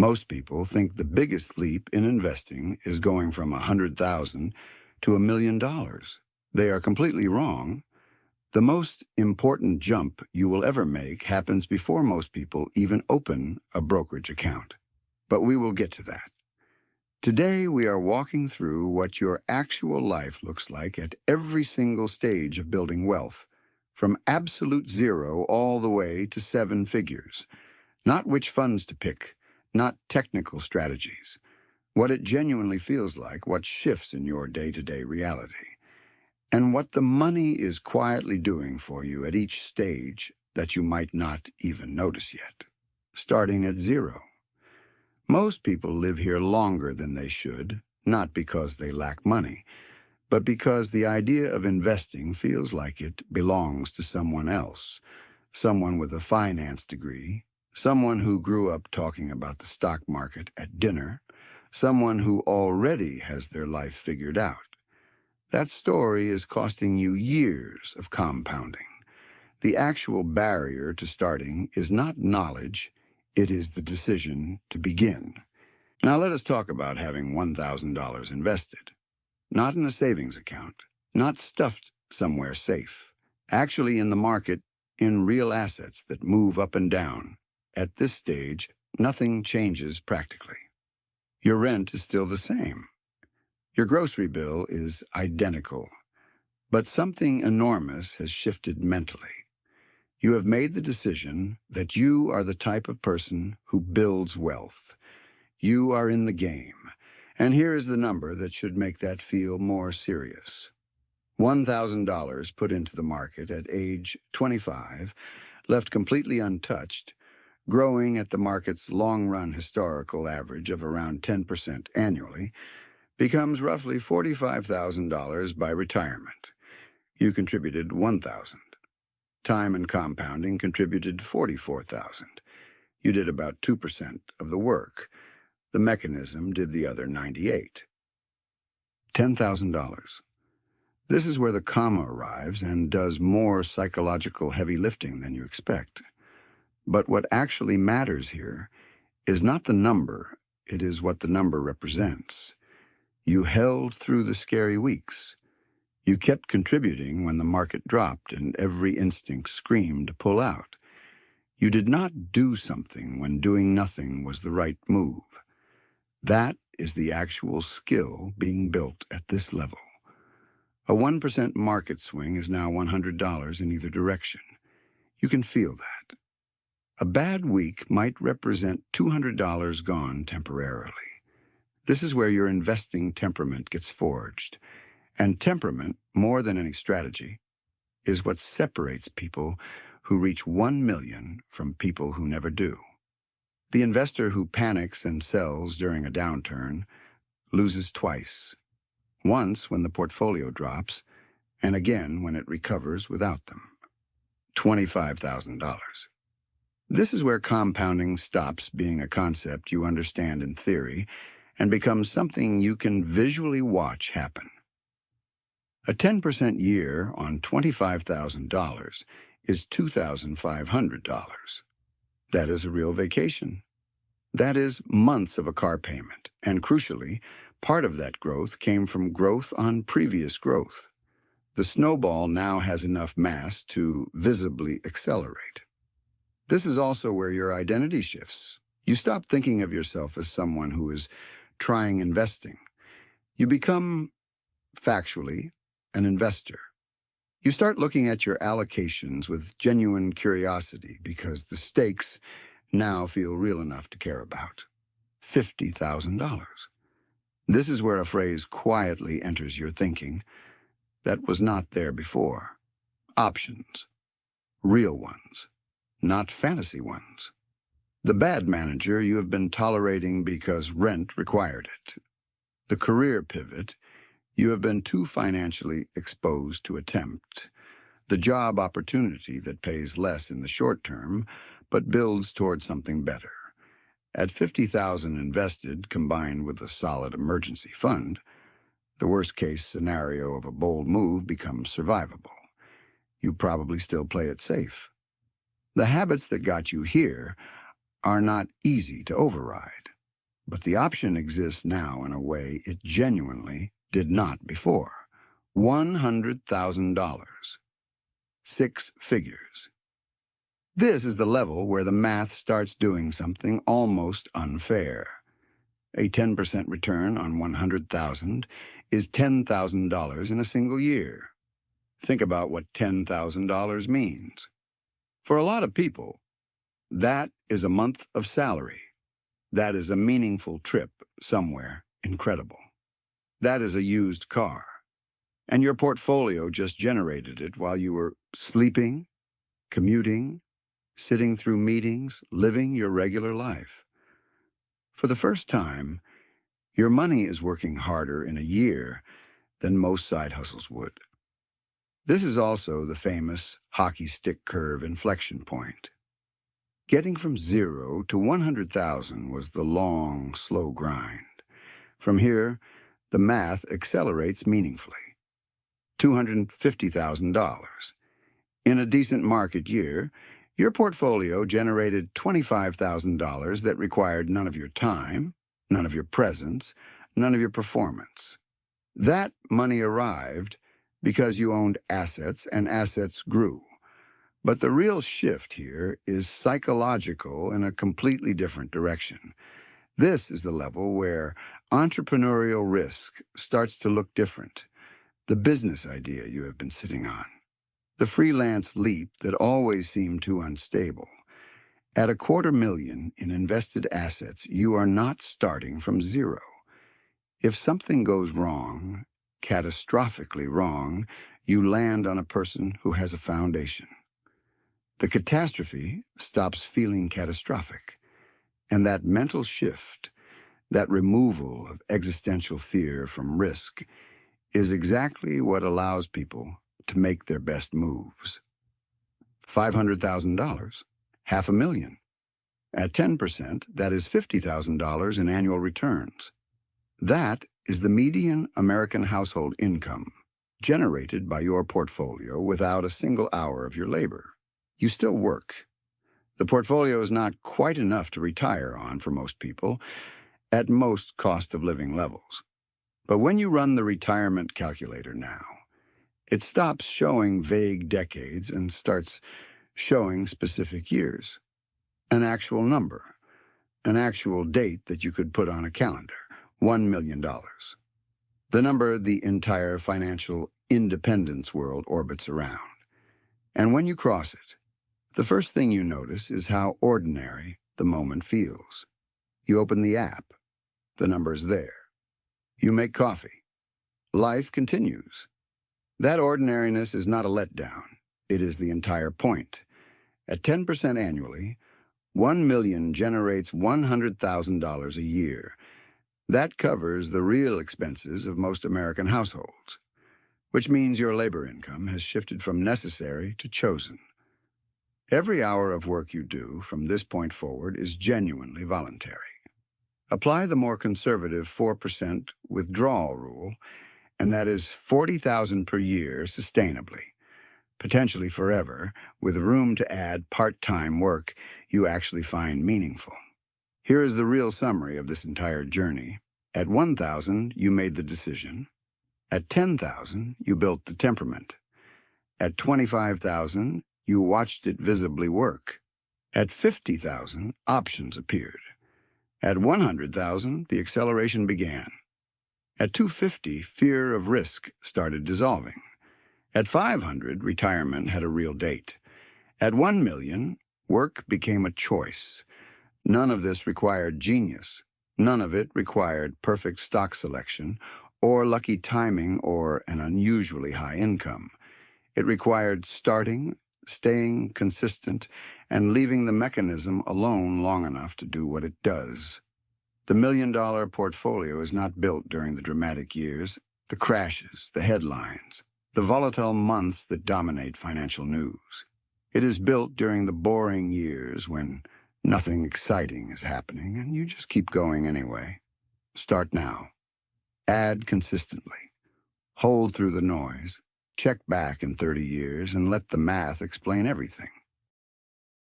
Most people think the biggest leap in investing is going from 100,000 to $1 million. They are completely wrong. The most important jump you will ever make happens before most people even open a brokerage account. But we will get to that. Today, we are walking through what your actual life looks like at every single stage of building wealth, from absolute zero all the way to 7 figures. Not which funds to pick, not technical strategies. What it genuinely feels like, what shifts in your day-to-day reality, and what the money is quietly doing for you at each stage that you might not even notice yet. Starting at zero. Most people live here longer than they should, not because they lack money, but because the idea of investing feels like it belongs to someone else, someone with a finance degree, someone who grew up talking about the stock market at dinner, someone who already has their life figured out. That story is costing you years of compounding. The actual barrier to starting is not knowledge, it is the decision to begin. Now let us talk about having $1,000 invested. Not in a savings account, not stuffed somewhere safe. Actually in the market, in real assets that move up and down. At this stage, nothing changes practically. Your rent is still the same. Your grocery bill is identical. But something enormous has shifted mentally. You have made the decision that you are the type of person who builds wealth. You are in the game. And here is the number that should make that feel more serious. $1,000 put into the market at age 25, left completely untouched, growing at the market's long-run historical average of around 10% annually, becomes roughly $45,000 by retirement. You contributed $1,000. Time and compounding contributed $44,000. You did about 2% of the work. The mechanism did the other 98. $10,000. This is where the comma arrives and does more psychological heavy lifting than you expect. But what actually matters here is not the number, it is what the number represents. You held through the scary weeks. You kept contributing when the market dropped and every instinct screamed to pull out. You did not do something when doing nothing was the right move. That is the actual skill being built at this level. A 1% market swing is now $100 in either direction. You can feel that. A bad week might represent $200 gone temporarily. This is where your investing temperament gets forged. And temperament, more than any strategy, is what separates people who reach 1 million from people who never do. The investor who panics and sells during a downturn loses twice. Once when the portfolio drops, and again when it recovers without them. $25,000. This is where compounding stops being a concept you understand in theory and becomes something you can visually watch happen. A 10% year on $25,000 is $2,500. That is a real vacation. That is months of a car payment, and crucially, part of that growth came from growth on previous growth. The snowball now has enough mass to visibly accelerate. This is also where your identity shifts. You stop thinking of yourself as someone who is trying investing. You become, factually, an investor. You start looking at your allocations with genuine curiosity because the stakes now feel real enough to care about. $50,000. This is where a phrase quietly enters your thinking that was not there before. Options. Real ones, not fantasy ones. The bad manager you have been tolerating because rent required it. The career pivot you have been too financially exposed to attempt. The job opportunity that pays less in the short term, but builds toward something better. At $50,000 invested, combined with a solid emergency fund, the worst-case scenario of a bold move becomes survivable. You probably still play it safe. The habits that got you here are not easy to override. But the option exists now in a way it genuinely did not before. $100,000. 6 figures. This is the level where the math starts doing something almost unfair. A 10% return on 100,000 is $10,000 in a single year. Think about what $10,000 means. For a lot of people, that is a month of salary. That is a meaningful trip somewhere incredible. That is a used car. And your portfolio just generated it while you were sleeping, commuting, sitting through meetings, living your regular life. For the first time, your money is working harder in a year than most side hustles would. This is also the famous hockey stick curve inflection point. Getting from 0 to 100,000 was the long, slow grind. From here, the math accelerates meaningfully. $250,000. In a decent market year, your portfolio generated $25,000 that required none of your time, none of your presence, none of your performance. That money arrived because you owned assets and assets grew. But the real shift here is psychological in a completely different direction. This is the level where entrepreneurial risk starts to look different. The business idea you have been sitting on. The freelance leap that always seemed too unstable. At $250,000 in invested assets, you are not starting from 0. If something goes wrong, catastrophically wrong, you land on a person who has a foundation. The catastrophe stops feeling catastrophic, and that mental shift, that removal of existential fear from risk, is exactly what allows people to make their best moves. $500,000, $500,000. At 10%, that is $50,000 in annual returns. That is the median American household income generated by your portfolio without a single hour of your labor. You still work. The portfolio is not quite enough to retire on for most people, at most cost of living levels. But when you run the retirement calculator now, it stops showing vague decades and starts showing specific years. An actual number, an actual date that you could put on a calendar, $1 million. The number the entire financial independence world orbits around. And when you cross it, the first thing you notice is how ordinary the moment feels. You open the app. The number's there. You make coffee. Life continues. That ordinariness is not a letdown. It is the entire point. At 10% annually, $1 million generates $100,000 a year. That covers the real expenses of most American households, which means your labor income has shifted from necessary to chosen. Every hour of work you do from this point forward is genuinely voluntary. Apply the more conservative 4% withdrawal rule, and that is $40,000 per year sustainably, potentially forever, with room to add part-time work you actually find meaningful. Here is the real summary of this entire journey. At 1,000, you made the decision. At 10,000, you built the temperament. At 25,000, you watched it visibly work. At 50,000, options appeared. At 100,000, the acceleration began. At 250, fear of risk started dissolving. At 500, retirement had a real date. At 1 million, work became a choice. None of this required genius. None of it required perfect stock selection or lucky timing or an unusually high income. It required starting, staying consistent, and leaving the mechanism alone long enough to do what it does. The $1 million portfolio is not built during the dramatic years, the crashes, the headlines, the volatile months that dominate financial news. It is built during the boring years when nothing exciting is happening and you just keep going anyway. Start now. Add consistently. Hold through the noise. Check back in 30 years and let the math explain everything.